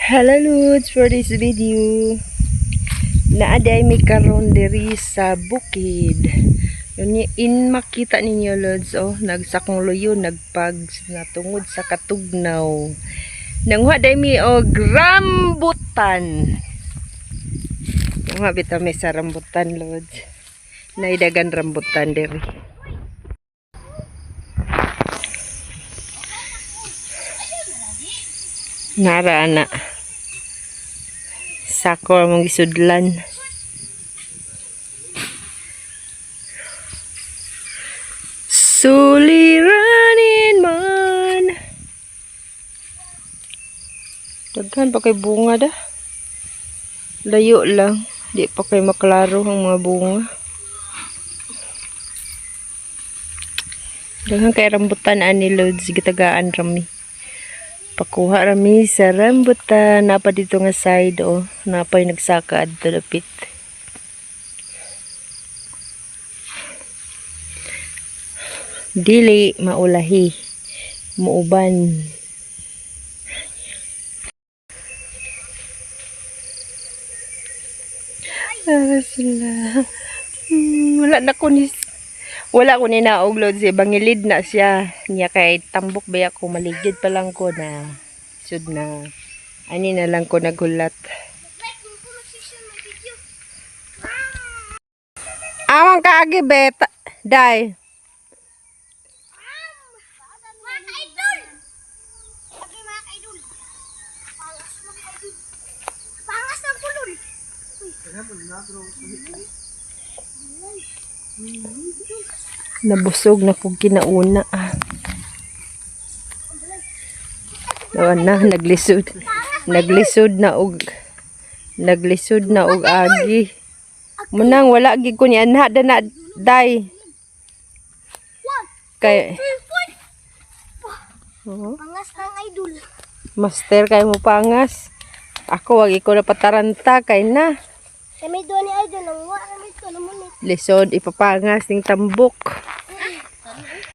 Hello Lods, for this video naaday mi karon diri sa bukid. In makita ninyo Lods, nagsakong luyo nagpag natungod sa katugnaw. Nangwa day mi og rambutan. Nangwa bitaw mi sa rambutan Lods. Naidagan rambutan diri. Nara na sako mong gisudlan. Suliranin man. Daghan pa kay bunga da. Layo lang, di pa kay maklaro ang mga bunga. Daghan kay rambutan ani Lods, gitagaan rami. Pakuha rami sa rambutan. Napa dito nga side napay nagsaka adto dapit. Dili maulahi, muuban. Sila. Wala ko ni naog Lods, bangilid na siya. Niya kay tambok baya ko maligid pa lang ko na sud na ani na lang ko nagulat. Awang kaagi bet dai. Nabusog na kog kinauna. Nawan na naglisod. Naglisod na og agi. Munang wala gid ko ni anha na day. Kay pangas kang idol. Master kay mo pangas. Ako wag ko na pataranta kay na. Kami doon ni idol nang wa kami ko naman. Lisod ipapangas ning tambok.